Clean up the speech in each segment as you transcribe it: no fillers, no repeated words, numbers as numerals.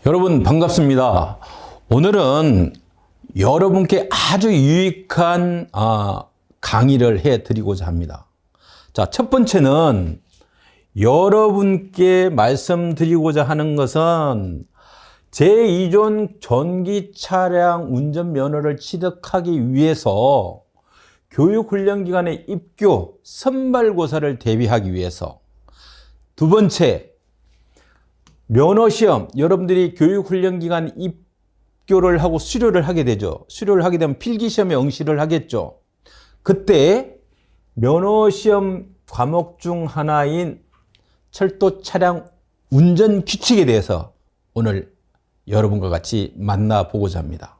여러분 반갑습니다. 오늘은 여러분께 아주 유익한 강의를 해드리고자 합니다. 자, 첫 번째는 여러분께 말씀드리고자 하는 것은 제2종 전기 차량 운전면허를 취득하기 위해서 교육훈련기관의 입교 선발고사를 대비하기 위해서, 두 번째, 면허시험, 여러분들이 교육훈련기관 입교를 하고 수료를 하게 되죠. 수료를 하게 되면 필기시험에 응시를 하겠죠. 그때 면허시험 과목 중 하나인 철도 차량 운전 규칙에 대해서 오늘 여러분과 같이 만나보고자 합니다.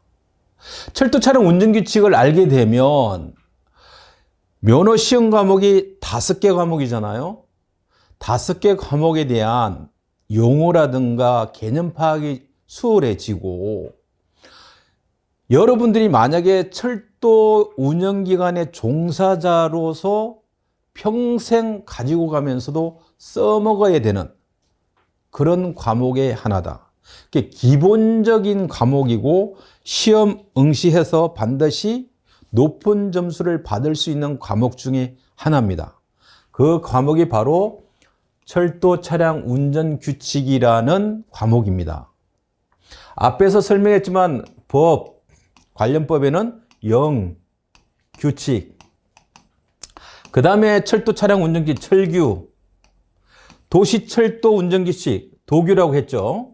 철도 차량 운전 규칙을 알게 되면 면허시험 과목이 5개 과목이잖아요. 5개 과목에 대한 용어라든가 개념 파악이 수월해지고, 여러분들이 만약에 철도 운영기관의 종사자로서 평생 가지고 가면서도 써먹어야 되는 그런 과목의 하나다. 기본적인 과목이고 시험 응시해서 반드시 높은 점수를 받을 수 있는 과목 중에 하나입니다. 그 과목이 바로 철도 차량 운전 규칙이라는 과목입니다. 앞에서 설명했지만 관련법에는 규칙, 그 다음에 철도 차량 운전 규칙, 철규, 도시철도 운전 규칙, 도규라고 했죠.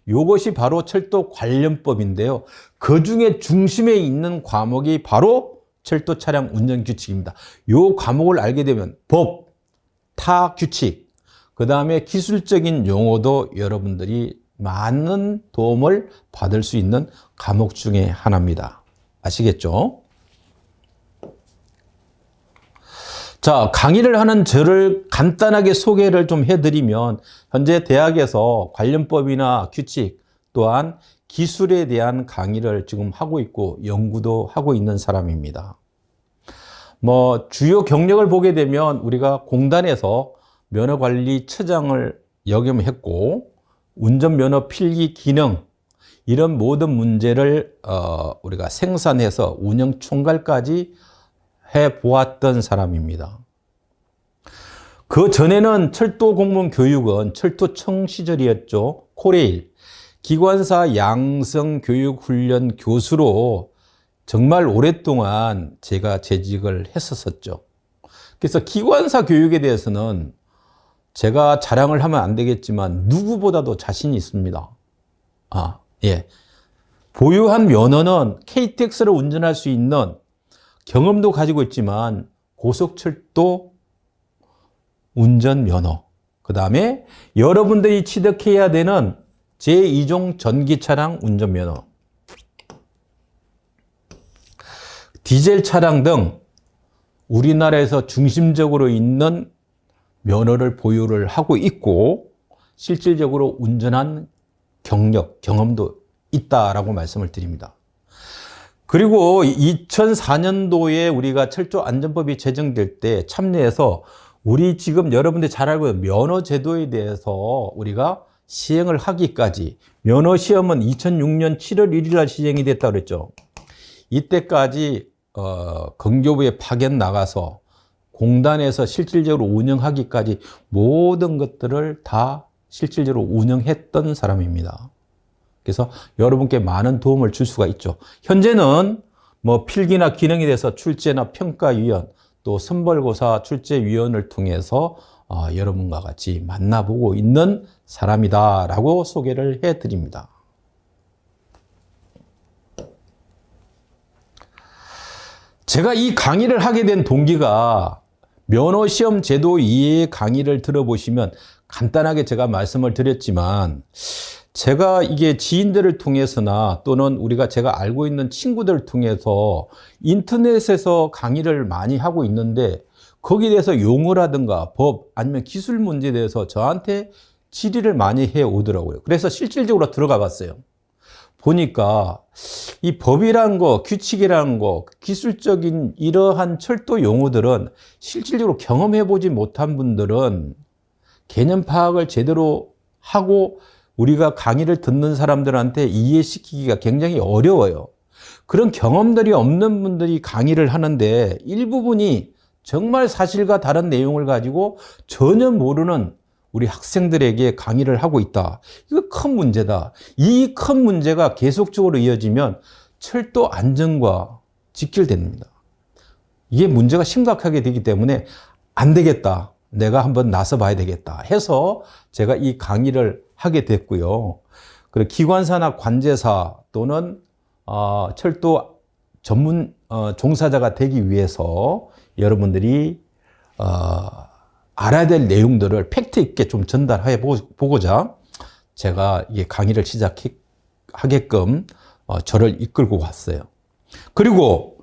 이것이 바로 철도 관련법인데요. 그 중에 중심에 있는 과목이 바로 철도 차량 운전 규칙입니다. 이 과목을 알게 되면 규칙, 그 다음에 기술적인 용어도 여러분들이 많은 도움을 받을 수 있는 과목 중에 하나입니다. 아시겠죠? 자, 강의를 하는 저를 간단하게 소개를 좀 해드리면, 현재 대학에서 관련법이나 규칙 또한 기술에 대한 강의를 지금 하고 있고 연구도 하고 있는 사람입니다. 주요 경력을 보게 되면 우리가 공단에서 면허관리처장을 역임했고, 운전면허 필기 기능, 이런 모든 문제를 우리가 생산해서 운영 총괄까지 해보았던 사람입니다. 그 전에는 철도공무원 교육은 철도청 시절이었죠. 코레일, 기관사 양성교육훈련 교수로 정말 오랫동안 제가 재직을 했었죠. 그래서 기관사 교육에 대해서는 제가 자랑을 하면 안 되겠지만 누구보다도 자신이 있습니다. 보유한 면허는 KTX를 운전할 수 있는 경험도 가지고 있지만 고속철도 운전면허, 그 다음에 여러분들이 취득해야 되는 제2종 전기차량 운전면허, 디젤 차량 등 우리나라에서 중심적으로 있는 면허를 보유를 하고 있고, 실질적으로 운전한 경험도 있다라고 말씀을 드립니다. 그리고 2004년도에 우리가 철도안전법이 제정될 때 참여해서 우리 지금 여러분들이 잘 알고 있는 면허 제도에 대해서 우리가 시행을 하기까지, 면허 시험은 2006년 7월 1일 날 시행이 됐다고 그랬죠. 이때까지 근교부에 파견 나가서 공단에서 실질적으로 운영하기까지 모든 것들을 다 실질적으로 운영했던 사람입니다. 그래서 여러분께 많은 도움을 줄 수가 있죠. 현재는 필기나 기능에 대해서 출제나 평가위원, 또 선발고사 출제위원을 통해서 여러분과 같이 만나보고 있는 사람이다라고 소개를 해드립니다. 제가 이 강의를 하게 된 동기가, 면허시험 제도 이해의 강의를 들어보시면 간단하게 제가 말씀을 드렸지만, 제가 이게 지인들을 통해서나 또는 제가 알고 있는 친구들을 통해서 인터넷에서 강의를 많이 하고 있는데, 거기에 대해서 용어라든가 법 아니면 기술 문제에 대해서 저한테 질의를 많이 해 오더라고요. 그래서 실질적으로 들어가 봤어요. 보니까 이 법이라는 거, 규칙이라는 거, 기술적인 이러한 철도 용어들은 실질적으로 경험해 보지 못한 분들은 개념 파악을 제대로 하고 우리가 강의를 듣는 사람들한테 이해시키기가 굉장히 어려워요. 그런 경험들이 없는 분들이 강의를 하는데 일부분이 정말 사실과 다른 내용을 가지고 전혀 모르는 우리 학생들에게 강의를 하고 있다. 이거 큰 문제다. 이 큰 문제가 계속적으로 이어지면 철도 안전과 직결됩니다. 이게 문제가 심각하게 되기 때문에 안 되겠다. 내가 한번 나서 봐야 되겠다 해서 제가 이 강의를 하게 됐고요. 그리고 기관사나 관제사 또는 철도 전문 종사자가 되기 위해서 여러분들이 알아야 될 내용들을 팩트 있게 좀 전달해 보고자 제가 이게 강의를 시작하게끔 저를 이끌고 왔어요. 그리고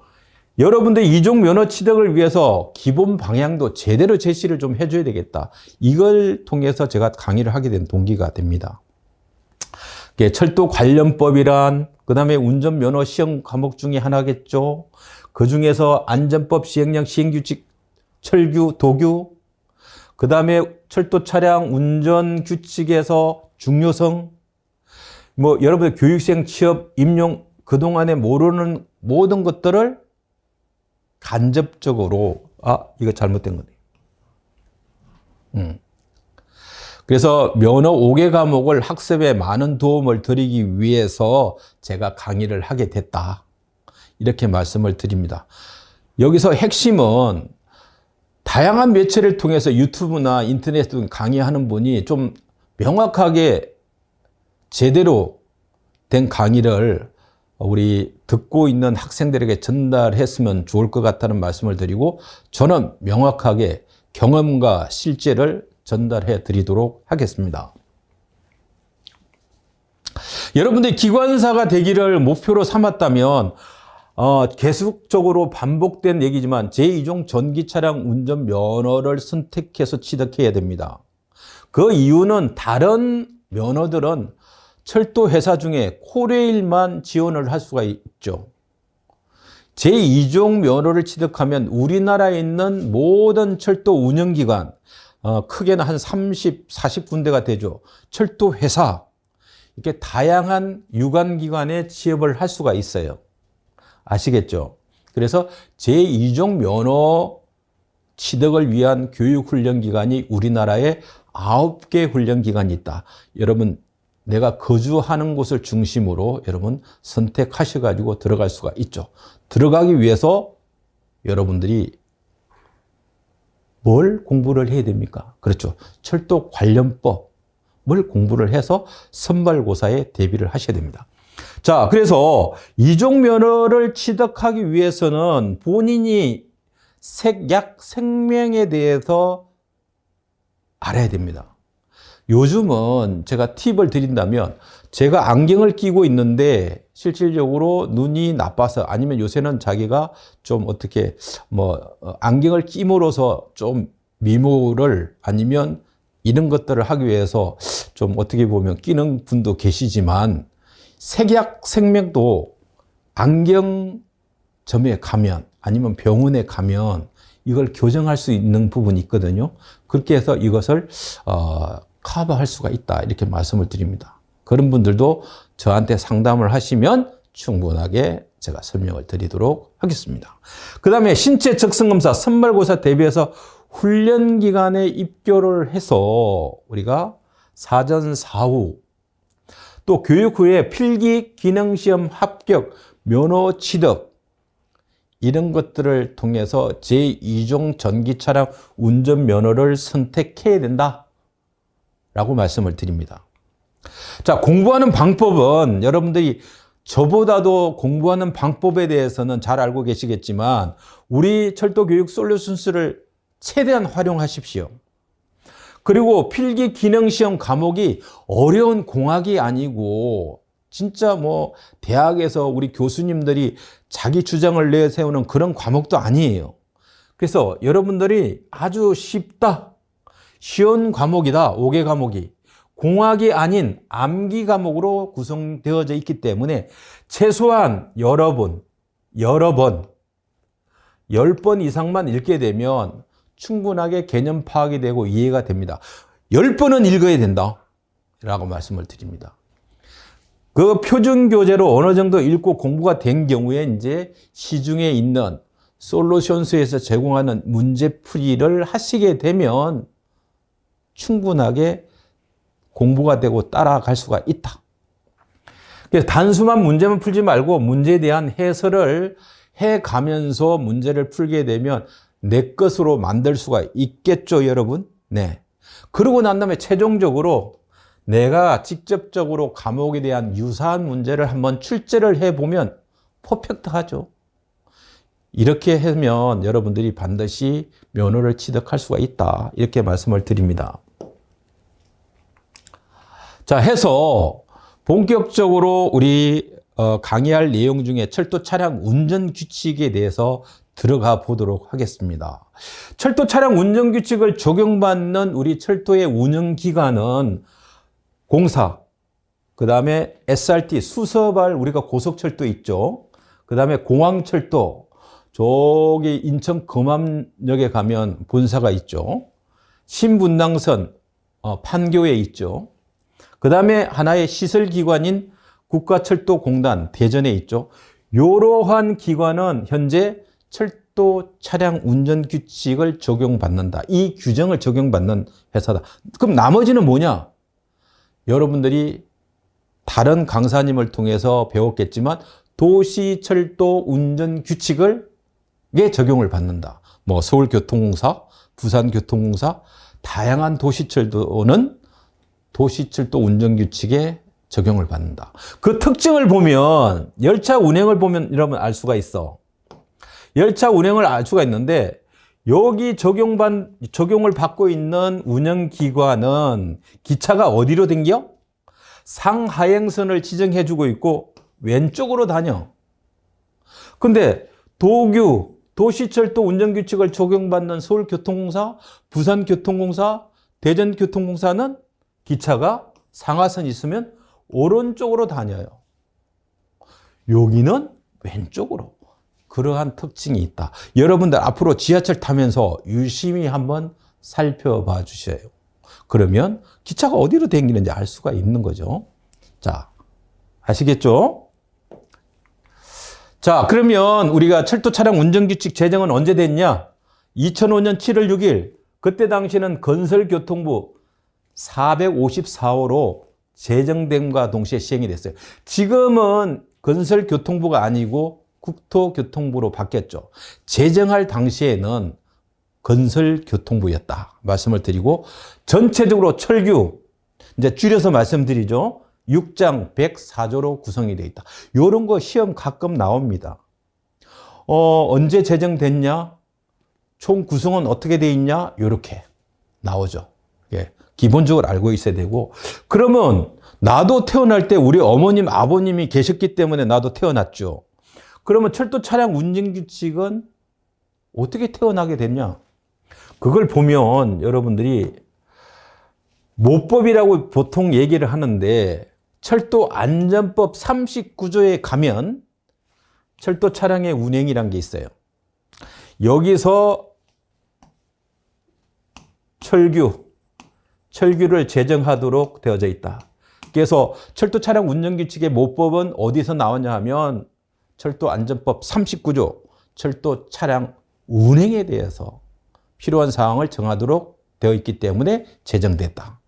여러분들 이종 면허 취득을 위해서 기본 방향도 제대로 제시를 좀 해줘야 되겠다. 이걸 통해서 제가 강의를 하게 된 동기가 됩니다. 철도 관련법이란 그다음에 운전면허 시험 과목 중에 하나겠죠. 그 중에서 안전법 시행령 시행규칙 철규 도규 그다음에 철도 차량 운전 규칙에서 중요성 여러분들 교육생 취업 임용 그동안에 모르는 모든 것들을 간접적으로 이거 잘못된 거네. 그래서 면허 5개 과목을 학습에 많은 도움을 드리기 위해서 제가 강의를 하게 됐다. 이렇게 말씀을 드립니다. 여기서 핵심은 다양한 매체를 통해서 유튜브나 인터넷 등 강의하는 분이 좀 명확하게 제대로 된 강의를 우리 듣고 있는 학생들에게 전달했으면 좋을 것 같다는 말씀을 드리고 저는 명확하게 경험과 실제를 전달해 드리도록 하겠습니다. 여러분들이 기관사가 되기를 목표로 삼았다면 계속적으로 반복된 얘기지만 제2종 전기차량 운전면허를 선택해서 취득해야 됩니다. 그 이유는 다른 면허들은 철도 회사 중에 코레일만 지원을 할 수가 있죠. 제2종 면허를 취득하면 우리나라에 있는 모든 철도 운영기관, 크게는 한 30, 40군데가 되죠. 철도 회사, 이렇게 다양한 유관기관에 취업을 할 수가 있어요. 아시겠죠? 그래서 제2종 면허 취득을 위한 교육훈련기관이 우리나라에 9개 훈련기관이 있다. 여러분, 내가 거주하는 곳을 중심으로 여러분 선택하셔가지고 들어갈 수가 있죠. 들어가기 위해서 여러분들이 뭘 공부를 해야 됩니까? 그렇죠. 철도 관련법을 공부를 해서 선발고사에 대비를 하셔야 됩니다. 자, 그래서 이종 면허를 취득하기 위해서는 본인이 약 생명에 대해서 알아야 됩니다. 요즘은 제가 팁을 드린다면 제가 안경을 끼고 있는데 실질적으로 눈이 나빠서 아니면 요새는 자기가 좀 어떻게 안경을 끼므로써 좀 미모를 아니면 이런 것들을 하기 위해서 좀 어떻게 보면 끼는 분도 계시지만 색약 생명도 안경점에 가면 아니면 병원에 가면 이걸 교정할 수 있는 부분이 있거든요. 그렇게 해서 이것을 커버할 수가 있다 이렇게 말씀을 드립니다. 그런 분들도 저한테 상담을 하시면 충분하게 제가 설명을 드리도록 하겠습니다. 그 다음에 신체 적성검사 선발고사 대비해서 훈련기간에 입교를 해서 우리가 사전 사후 또 교육 후에 필기 기능시험 합격 면허 취득 이런 것들을 통해서 제2종 전기차량 운전면허를 선택해야 된다 라고 말씀을 드립니다. 자, 공부하는 방법은 여러분들이 저보다도 공부하는 방법에 대해서는 잘 알고 계시겠지만 우리 철도교육 솔루션스를 최대한 활용하십시오. 그리고 필기 기능시험 과목이 어려운 공학이 아니고 진짜 대학에서 우리 교수님들이 자기 주장을 내세우는 그런 과목도 아니에요. 그래서 여러분들이 아주 쉽다, 쉬운 과목이다, 5개 과목이 공학이 아닌 암기 과목으로 구성되어져 있기 때문에 최소한 여러 번, 10번 이상만 읽게 되면 충분하게 개념 파악이 되고 이해가 됩니다. 10번은 읽어야 된다. 라고 말씀을 드립니다. 그 표준교재로 어느 정도 읽고 공부가 된 경우에 이제 시중에 있는 솔루션스에서 제공하는 문제풀이를 하시게 되면 충분하게 공부가 되고 따라갈 수가 있다. 그래서 단순한 문제만 풀지 말고 문제에 대한 해설을 해가면서 문제를 풀게 되면 내 것으로 만들 수가 있겠죠, 여러분? 네. 그러고 난 다음에 최종적으로 내가 직접적으로 과목에 대한 유사한 문제를 한번 출제를 해보면 퍼펙트하죠. 이렇게 하면 여러분들이 반드시 면허를 취득할 수가 있다. 이렇게 말씀을 드립니다. 자, 해서 본격적으로 우리 강의할 내용 중에 철도 차량 운전 규칙에 대해서 들어가 보도록 하겠습니다. 철도 차량 운전 규칙을 적용받는 우리 철도의 운영기관은 공사, 그 다음에 SRT, 수서발 우리가 고속철도 있죠. 그 다음에 공항철도, 저기 인천 금암역에 가면 본사가 있죠. 신분당선, 판교에 있죠. 그 다음에 하나의 시설기관인 국가철도공단, 대전에 있죠. 이러한 기관은 현재 철도 차량 운전 규칙을 적용받는다. 이 규정을 적용받는 회사다. 그럼 나머지는 뭐냐? 여러분들이 다른 강사님을 통해서 배웠겠지만 도시철도 운전 규칙을 적용을 받는다. 뭐 서울교통공사, 부산교통공사, 다양한 도시철도는 도시철도 운전 규칙에 적용을 받는다. 그 특징을 보면 열차 운행을 보면 여러분 알 수가 있어. 열차 운행을 알 수가 있는데 여기 적용을 받고 있는 운영기관은 기차가 어디로 댕겨? 상하행선을 지정해주고 있고 왼쪽으로 다녀. 근데 도시철도 운전규칙을 적용받는 서울교통공사, 부산교통공사, 대전교통공사는 기차가 상하선이 있으면 오른쪽으로 다녀요. 여기는 왼쪽으로. 그러한 특징이 있다. 여러분들 앞으로 지하철 타면서 유심히 한번 살펴봐 주셔요. 그러면 기차가 어디로 다니는지 알 수가 있는 거죠. 자, 아시겠죠? 자, 그러면 우리가 철도 차량 운전규칙 제정은 언제 됐냐? 2005년 7월 6일. 그때 당시에는 건설교통부 454호로 제정됨과 동시에 시행이 됐어요. 지금은 건설교통부가 아니고 국토교통부로 바뀌었죠. 제정할 당시에는 건설교통부였다 말씀을 드리고, 전체적으로 철규, 이제 줄여서 말씀드리죠. 6장 104조로 구성이 되어 있다. 이런 거 시험 가끔 나옵니다. 언제 제정됐냐? 총 구성은 어떻게 되어 있냐? 이렇게 나오죠. 예, 기본적으로 알고 있어야 되고, 그러면 나도 태어날 때 우리 어머님, 아버님이 계셨기 때문에 나도 태어났죠. 그러면 철도 차량 운전 규칙은 어떻게 태어나게 됐냐? 그걸 보면 여러분들이 모법이라고 보통 얘기를 하는데, 철도 안전법 39조에 가면 철도 차량의 운행이란 게 있어요. 여기서 철규를 제정하도록 되어져 있다. 그래서 철도 차량 운전 규칙의 모법은 어디서 나왔냐 하면 철도 안전법 39조 철도 차량 운행에 대해서 필요한 사항을 정하도록 되어 있기 때문에 제정됐다.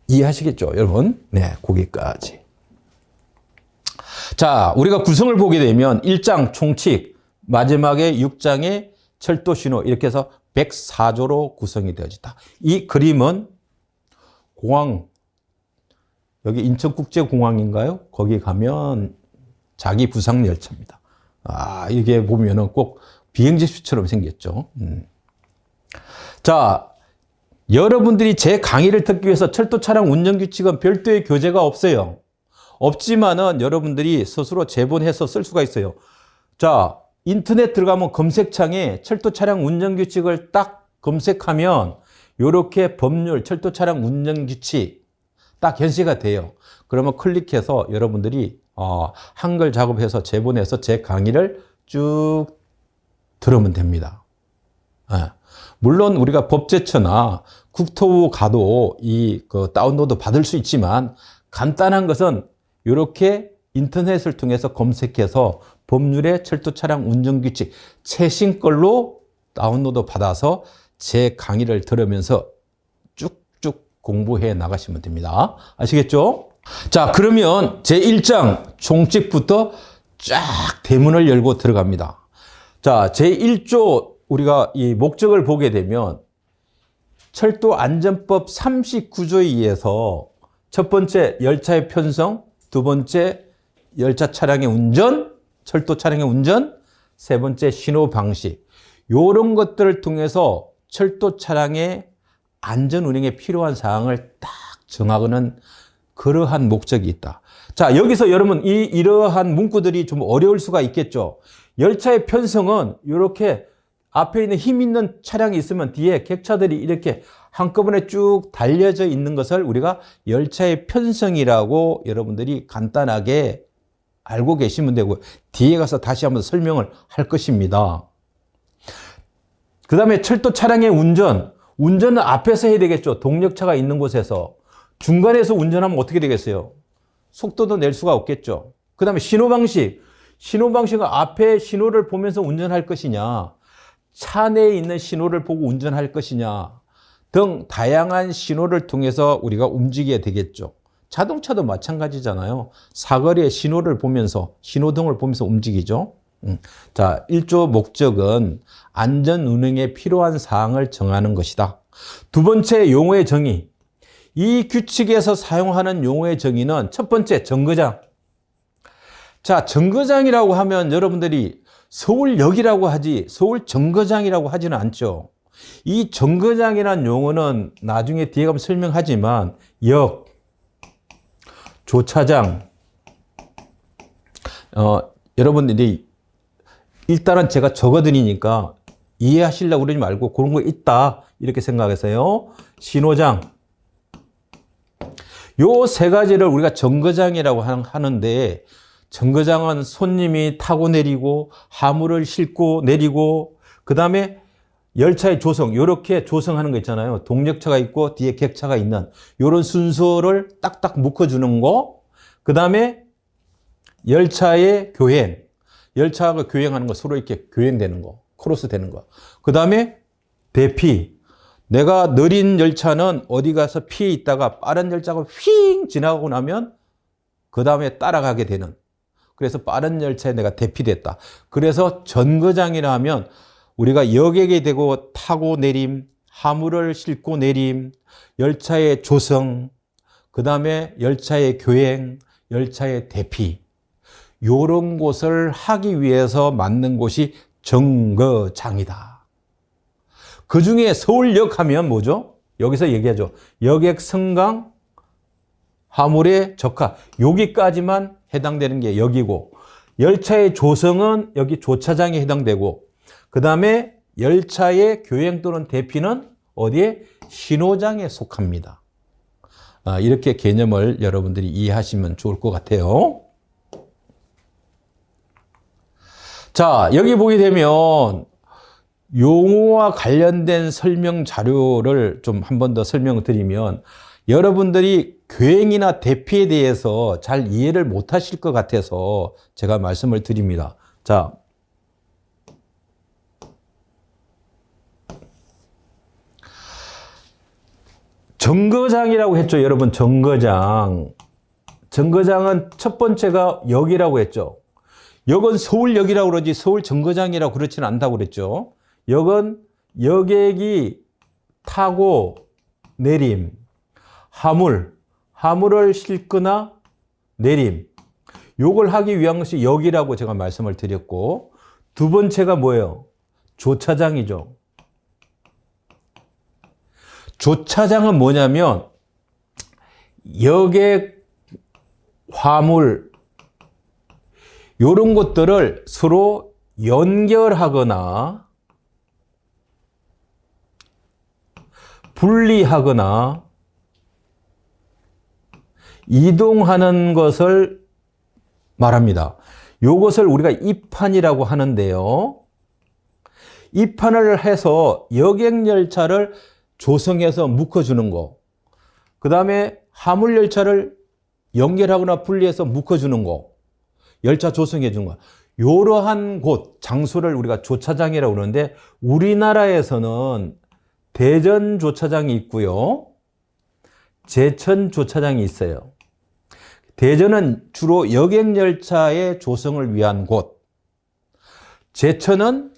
이해하시겠죠, 여러분? 네, 거기까지. 자, 우리가 구성을 보게 되면 1장 총칙, 마지막에 6장의 철도 신호, 이렇게 해서 104조로 구성이 되어진다. 이 그림은 공항, 여기 인천국제공항인가요? 거기 가면 자기 부상 열차입니다. 이게 보면은 꼭 비행기표처럼 생겼죠. 자, 여러분들이 제 강의를 듣기 위해서 철도 차량 운전 규칙은 별도의 교재가 없어요. 없지만은 여러분들이 스스로 제본해서 쓸 수가 있어요. 자, 인터넷 들어가면 검색창에 철도 차량 운전 규칙을 딱 검색하면 이렇게 법률 철도 차량 운전 규칙 딱 현시가 돼요. 그러면 클릭해서 여러분들이 한글 작업해서 제본해서 제 강의를 쭉 들으면 됩니다. 물론 우리가 법제처나 국토부 가도 그 다운로드 받을 수 있지만 간단한 것은 이렇게 인터넷을 통해서 검색해서 법률의 철도 차량 운전 규칙 최신 걸로 다운로드 받아서 제 강의를 들으면서 쭉쭉 공부해 나가시면 됩니다. 아시겠죠? 자, 그러면 제 1장 총칙부터 쫙 대문을 열고 들어갑니다. 자, 제 1조 우리가 이 목적을 보게 되면 철도안전법 39조에 의해서 첫 번째 열차의 편성, 두 번째 열차 차량의 운전, 철도 차량의 운전, 세 번째 신호 방식, 이런 것들을 통해서 철도 차량의 안전 운행에 필요한 사항을 딱 정하고는 그러한 목적이 있다. 자, 여기서 여러분 이러한 문구들이 좀 어려울 수가 있겠죠. 열차의 편성은 이렇게 앞에 있는 힘 있는 차량이 있으면 뒤에 객차들이 이렇게 한꺼번에 쭉 달려져 있는 것을 우리가 열차의 편성이라고 여러분들이 간단하게 알고 계시면 되고, 뒤에 가서 다시 한번 설명을 할 것입니다. 그 다음에 철도 차량의 운전은 앞에서 해야 되겠죠. 동력차가 있는 곳에서. 중간에서 운전하면 어떻게 되겠어요? 속도도 낼 수가 없겠죠. 그 다음에 신호방식은 앞에 신호를 보면서 운전할 것이냐, 차 내에 있는 신호를 보고 운전할 것이냐 등 다양한 신호를 통해서 우리가 움직여야 되겠죠. 자동차도 마찬가지잖아요. 사거리에 신호를 보면서, 신호등을 보면서 움직이죠. 자, 1조 목적은 안전 운행에 필요한 사항을 정하는 것이다. 두 번째, 용어의 정의. 이 규칙에서 사용하는 용어의 정의는 첫 번째, 정거장. 자, 정거장이라고 하면 여러분들이 서울역이라고 하지 서울 정거장이라고 하지는 않죠. 이 정거장이라는 용어는 나중에 뒤에 가면 설명하지만 역, 조차장, 여러분들이 일단은 제가 적어드리니까 이해하시려고 그러지 말고 그런 거 있다 이렇게 생각하세요. 신호장, 요 세 가지를 우리가 정거장이라고 하는데, 정거장은 손님이 타고 내리고 화물을 싣고 내리고, 그 다음에 열차의 조성, 이렇게 조성하는 거 있잖아요. 동력차가 있고 뒤에 객차가 있는 이런 순서를 딱딱 묶어주는 거. 그 다음에 열차의 교행, 열차가 교행하는 거, 서로 이렇게 교행되는 거, 크로스 되는 거. 그 다음에 대피, 내가 느린 열차는 어디 가서 피해 있다가 빠른 열차가 휙 지나가고 나면 그 다음에 따라가게 되는, 그래서 빠른 열차에 내가 대피됐다. 그래서 정거장이라 하면 우리가 여객이 되고 타고 내림, 화물을 싣고 내림, 열차의 조성, 그 다음에 열차의 교행, 열차의 대피, 이런 곳을 하기 위해서 만든 곳이 정거장이다. 그 중에 서울역 하면 뭐죠? 여기서 얘기하죠. 여객 승강, 화물의 적하, 여기까지만 해당되는 게 여기고, 열차의 조성은 여기 조차장에 해당되고, 그 다음에 열차의 교행 또는 대피는 어디에? 신호장에 속합니다. 이렇게 개념을 여러분들이 이해하시면 좋을 것 같아요. 자, 여기 보게 되면 용어와 관련된 설명 자료를 좀 한 번 더 설명을 드리면, 여러분들이 교행이나 대피에 대해서 잘 이해를 못 하실 것 같아서 제가 말씀을 드립니다. 자, 정거장이라고 했죠, 여러분. 정거장은 첫 번째가 역이라고 했죠. 역은 서울역이라고 그러지 서울 정거장이라고 그렇지는 않다고 그랬죠. 역은 여객이 타고 내림, 화물을 싣거나 내림, 요걸 하기 위한 것이 역이라고 제가 말씀을 드렸고, 두 번째가 뭐예요? 조차장이죠. 조차장은 뭐냐면 여객, 화물 이런 것들을 서로 연결하거나 분리하거나 이동하는 것을 말합니다. 이것을 우리가 입판이라고 하는데요. 입판을 해서 여객열차를 조성해서 묶어주는 거. 그 다음에 화물열차를 연결하거나 분리해서 묶어주는 거. 열차 조성해 주는 거. 이러한 곳, 장소를 우리가 조차장이라고 그러는데 우리나라에서는 대전 조차장이 있고요. 제천 조차장이 있어요. 대전은 주로 여객열차의 조성을 위한 곳. 제천은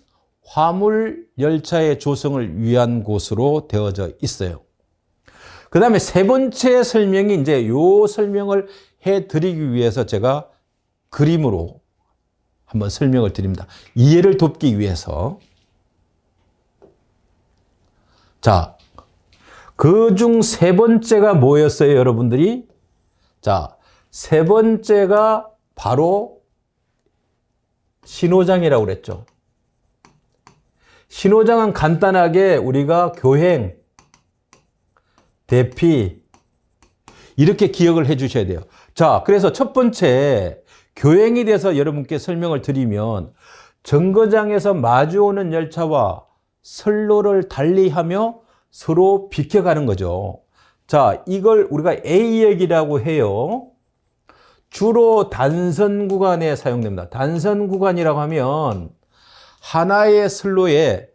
화물열차의 조성을 위한 곳으로 되어져 있어요. 그 다음에 세 번째 설명이 이제 요 설명을 해드리기 위해서 제가 그림으로 한번 설명을 드립니다. 이해를 돕기 위해서. 자, 그중 세 번째가 뭐였어요, 여러분들이? 자, 세 번째가 바로 신호장이라고 그랬죠. 신호장은 간단하게 우리가 교행, 대피 이렇게 기억을 해 주셔야 돼요. 자, 그래서 첫 번째 교행에 대해서 여러분께 설명을 드리면 정거장에서 마주오는 열차와 선로를 달리하며 서로 비켜가는 거죠. 자, 이걸 우리가 A역이라고 해요. 주로 단선 구간에 사용됩니다. 단선 구간이라고 하면 하나의 선로에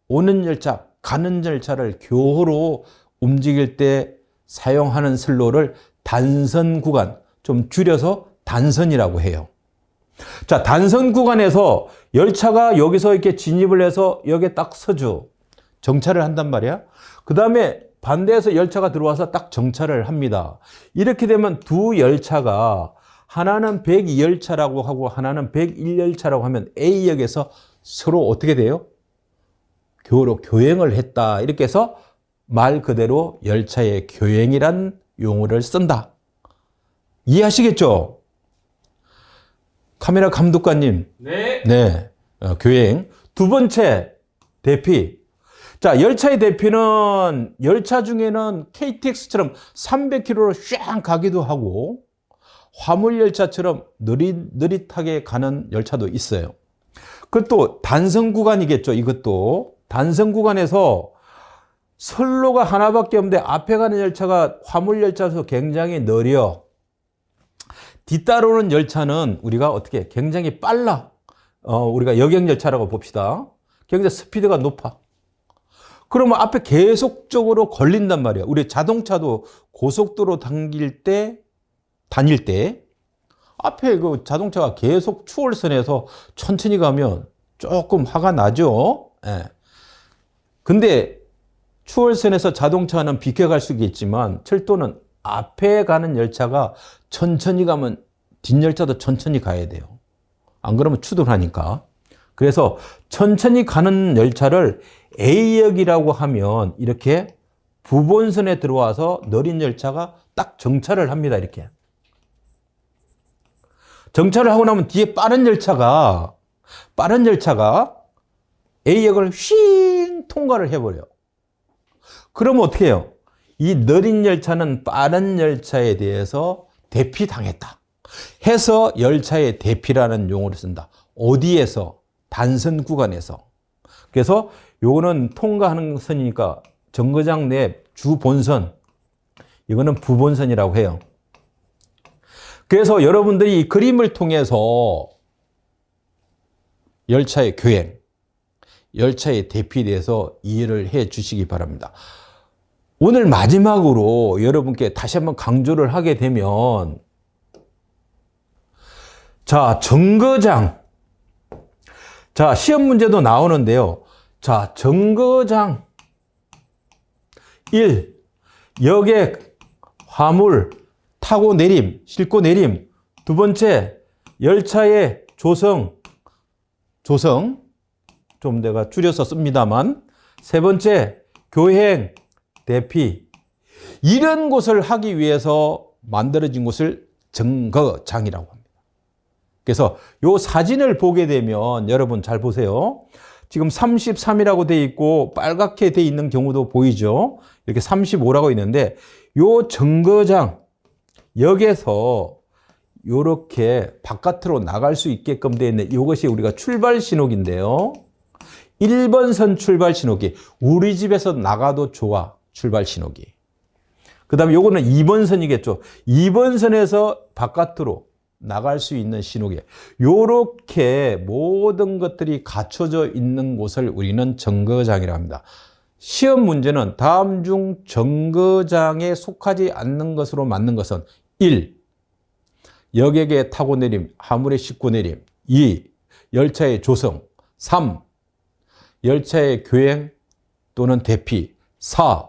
오는 열차, 가는 열차를 교호로 움직일 때 사용하는 선로를 단선 구간, 좀 줄여서 단선이라고 해요. 자, 단선 구간에서 열차가 여기서 이렇게 진입을 해서 여기에 딱 서죠. 정차를 한단 말이야. 그 다음에 반대에서 열차가 들어와서 딱 정차를 합니다. 이렇게 되면 두 열차가 하나는 102열차라고 하고 하나는 101열차라고 하면 A역에서 서로 어떻게 돼요? 교로 교행을 했다. 이렇게 해서 말 그대로 열차의 교행이란 용어를 쓴다. 이해하시겠죠? 카메라 감독관님. 네. 네. 교행. 두 번째, 대피. 자, 열차의 대피는 열차 중에는 KTX처럼 300km로 쫙 가기도 하고 화물열차처럼 느릿하게 가는 열차도 있어요. 그것도 단선 구간이겠죠. 이것도 단선 구간에서 선로가 하나밖에 없는데 앞에 가는 열차가 화물열차에서 굉장히 느려. 뒤따르는 열차는 우리가 어떻게 굉장히 빨라. 우리가 여객열차라고 봅시다. 굉장히 스피드가 높아. 그러면 앞에 계속적으로 걸린단 말이야. 우리 자동차도 고속도로 다닐 때 앞에 그 자동차가 계속 추월선에서 천천히 가면 조금 화가 나죠. 예. 근데 추월선에서 자동차는 비켜갈 수 있겠지만 철도는 앞에 가는 열차가 천천히 가면 뒷열차도 천천히 가야 돼요. 안 그러면 추돌하니까. 그래서 천천히 가는 열차를 A역이라고 하면 이렇게 부본선에 들어와서 느린 열차가 딱 정차를 합니다. 이렇게. 정차를 하고 나면 뒤에 빠른 열차가 A역을 휙 통과를 해버려요. 그러면 어떻게 해요? 이 느린 열차는 빠른 열차에 대해서 대피당했다. 해서 열차의 대피라는 용어를 쓴다. 어디에서? 단선 구간에서. 그래서 요거는 통과하는 선이니까 정거장 내 주본선, 이거는 부본선이라고 해요. 그래서 여러분들이 이 그림을 통해서 열차의 교행, 열차의 대피에 대해서 이해를 해 주시기 바랍니다. 오늘 마지막으로 여러분께 다시 한번 강조를 하게 되면, 자, 정거장. 자, 시험 문제도 나오는데요. 자, 정거장 1. 여객, 화물, 타고 내림, 싣고 내림. 두 번째, 열차의 조성. 좀 내가 줄여서 씁니다만. 세 번째, 교행, 대피. 이런 곳을 하기 위해서 만들어진 곳을 정거장이라고 합니다. 그래서 이 사진을 보게 되면 여러분 잘 보세요. 지금 33이라고 돼 있고 빨갛게 돼 있는 경우도 보이죠. 이렇게 35라고 있는데 이 정거장 역에서 이렇게 바깥으로 나갈 수 있게끔 되어 있는 이것이 우리가 출발 신호기인데요. 1번 선 출발 신호기. 우리 집에서 나가도 좋아. 출발 신호기. 그 다음에 요거는 2번 선이겠죠. 2번 선에서 바깥으로 나갈 수 있는 신호기. 요렇게 모든 것들이 갖춰져 있는 곳을 우리는 정거장이라고 합니다. 시험 문제는 다음 중 정거장에 속하지 않는 것으로 맞는 것은 1. 여객에 타고 내림, 화물에 싣고 내림. 2. 열차의 조성. 3. 열차의 교행 또는 대피. 4.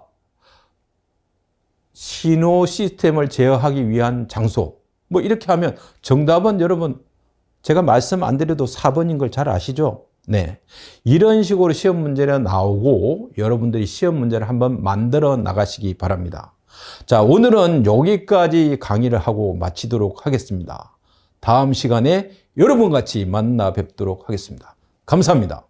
신호 시스템을 제어하기 위한 장소. 뭐 이렇게 하면 정답은 여러분 제가 말씀 안 드려도 4번인 걸 잘 아시죠? 네. 이런 식으로 시험 문제가 나오고 여러분들이 시험 문제를 한번 만들어 나가시기 바랍니다. 자, 오늘은 여기까지 강의를 하고 마치도록 하겠습니다. 다음 시간에 여러분 같이 만나 뵙도록 하겠습니다. 감사합니다.